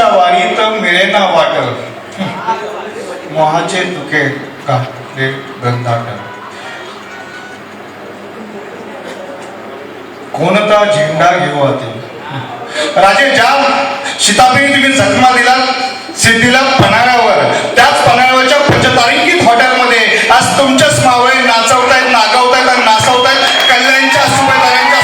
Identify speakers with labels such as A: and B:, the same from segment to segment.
A: विठ्ठलाच्या वारीत मिळेना वाट, मोहाचे तुके काढले गंधाट. कोणता झेंडा घेऊ आते राजे, ज्या शिताफी तुम्ही जखमा दिला सिद्धीला पन्हाळ्यावर, त्याच पन्हाळ्यावरच्या पंचतारांकित हॉटेलमध्ये आज तुमच्याच मावळे नाचवतायत, नागवतायत आणि नाचवतायत कल्याणच्या सुभेदारांच्या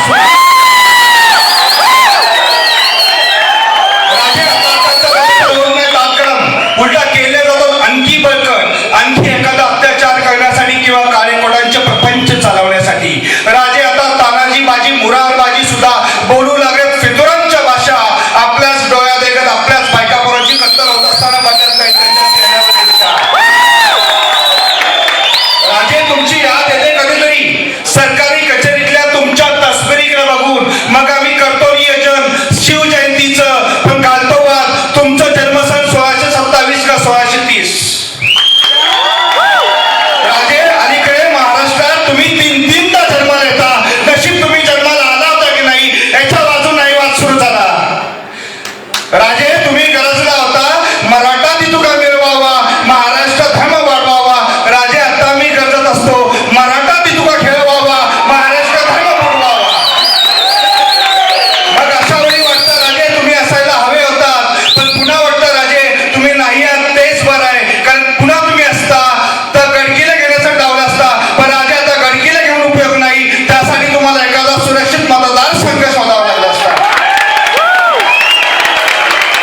A: उलटा केले जातो आणखी बळकट, आणखी एखादा अत्याचार करण्यासाठी किंवा काळेकोटांचे प्रपंच चालवण्यासाठी. राजे आता तानाजी बाजी मुरार बाजी सुद्धा बोलू लागले फितुरांच्या भाषा. आपल्याच डोळ्या देखत आपल्याच बायकापोरांची कत्तल होत असताना बघत नाही. राजे तुमची याद येते कधीतरी सरकारी कचेरीतल्या तुमच्या तस्बिरीकडे बघून. मग आम्ही करतो नियोजन शिवजयंतीचं, पण घालतो वाद तुमचं जन्मस्थळ 1627 का 1630. राजे अलीकडे महाराष्ट्रात तुम्ही तीनदा जन्माला येता. नशीब तुम्ही जन्माला आला होता की नाही याच्या बाजून नाही वाद सुरू झाला. राजे तुम्ही गरजला होता मराठा तितुका मिळवावा, महाराष्ट्र धर्म वाढवावा. राजे आता मी गरजत असतो मराठा तितुका खेळवावा, महाराष्ट्र धर्म बुडवावा. मग अशा वेळी वाटतं राजे तुम्ही असायला हवे होतात, पण पुन्हा वाटतं राजे तुम्ही नाही आहात तेच बरं आहे. कारण पुन्हा तुम्ही असता तर गडकीला घेण्याचा डावला असता. पण राजे आता गडकीला घेऊन उपयोग नाही, त्यासाठी तुम्हाला एखादा सुरक्षित मतदारसंघ शोधावा लागला असता.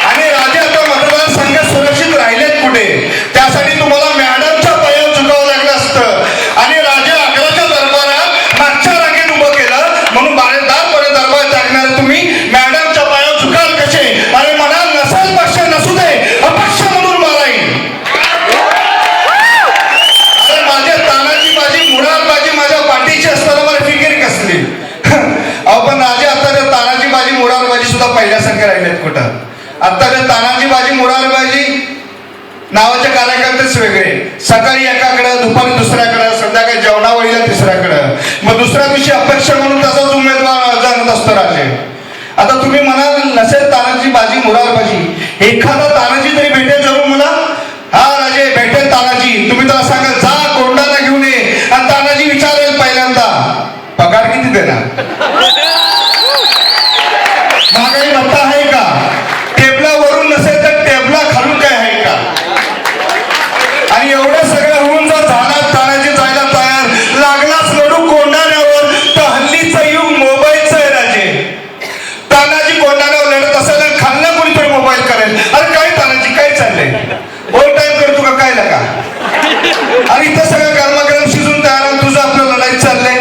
A: आणि राजे आता मतदारसंघ सुरक्षित राहिलेत कुठे, त्यासाठी तुम्हाला मॅडमच्या पायावर झुकावं लागलं असतं. आणि राजे अकराच्या दरबारात मागच्या रांगेत उभं केलं म्हणून बारेदारपर्यंत दरबार टाकणारे तुम्ही मॅडमच्या पायावर झुकाल कसे. आणि म्हणाल नसेल पक्ष नसू दे, अपक्ष म्हणून माराईल. अरे माझे तानाजी बाजी मुरार बाजी माझ्या पाठीची असताना मला फिकीर कसली. अहो पण राजे आता ते तानाजी बाजी मुरार बाजी सुद्धा पहिल्यासारखे राहिलेत कुठं. आता ते तानाजी बाजी मुरार बाजी नावाचे कार्यकर्तेच वेगळे. सकाळी एकाकडे, दुपारी दुसऱ्याकडे, संध्याकाळी जेवणावळीला तिसऱ्याकडे, मग दुसऱ्या दिवशी अपक्ष म्हणून तसाच उमेदवार जाणत असतो राजे. आता तुम्ही म्हणाल नसेल तानाजी बाजी मुरार बाजी, एखादा तानाजी तरी भेटेल जरूर मला. हा राजे भेटेल तानाजी. तुम्ही त्याला सांगाल जा कोंडाला घेऊन ये, आणि तानाजी विचारेल पहिल्यांदा पगार किती देणार, महागाई भत्ता आहे का, टेबलावरून नसेल तर टेबला खालून काय आहे का. आणि एवढं सगळं होऊन जर झाला तानाजी जायला तयार, लागलाच लढू कोंडाण्यावर, तर हल्लीचं युग मोबाईलचं आहे राजे. तानाजी कोंडाण्यावर लढत असेल आणि खाल्लं कोणीतरी मोबाईल करेल. अरे काय तानाजी काय चाललंय, बोल टाइम करतो का काय लगा. आणि इथं सगळं गरमागरम शिजून तयार, तुझं आपलं लढाई चाललंय.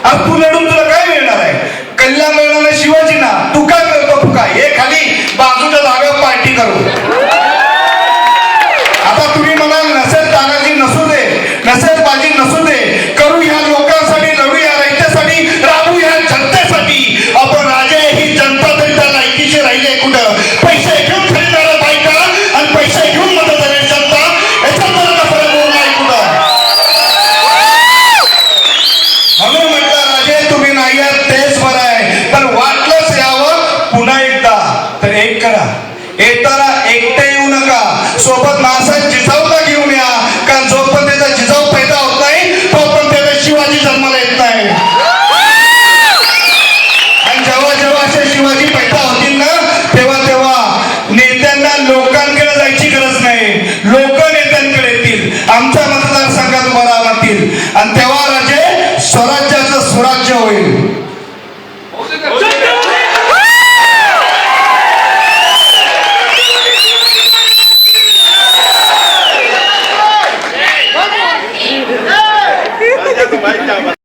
A: अरे तू लढून तुला काय मिळणार आहे, कल्याण मिळणार नाही शिवाजी ना. तू काय करतो फुका हे खाली बाजूच्या धाब्यावर पार्टी करू. आता तुम्ही म्हणाल नसेल तानाजी नसू दे, नसेल बाजी नसू दे, करू ह्या लोकांसाठी, लढू या रयतेसाठी, राबू ह्या जनतेसाठी. आपण राजे ही जनता तरी त्या लायकीची राहिली कुठं. पैसे घेऊन खरेदणाऱ्या बायका आणि पैसे घेऊन मदत झाली जनता, याच्यात मला फरक होऊ नाही कुठं. म्हणून म्हटलं राजे तुम्ही नाही आहात तेच बरं आहे, पण वाटलंच यावं पुन्हा एकदा तर एक करा. येताना एकटे येऊ नका, सोबत नासाहेब जिजाऊला घेऊन या. कारण जोपर्यंत त्याचा जिजाऊ पैदा होत नाही तोपर्यंत त्याचा शिवाजी जन्माला येत नाही. आणि जेव्हा जेव्हा असे शिवाजी पैदा होतील ना, तेव्हा तेव्हा नेत्यांना लोकांकडे जायची गरज नाही, लोक नेत्यांकडे येतील, आमच्या मतदारसंघात उभा राहतील. आणि तेव्हा राजे स्वराज्याचं सुराज्य होईल.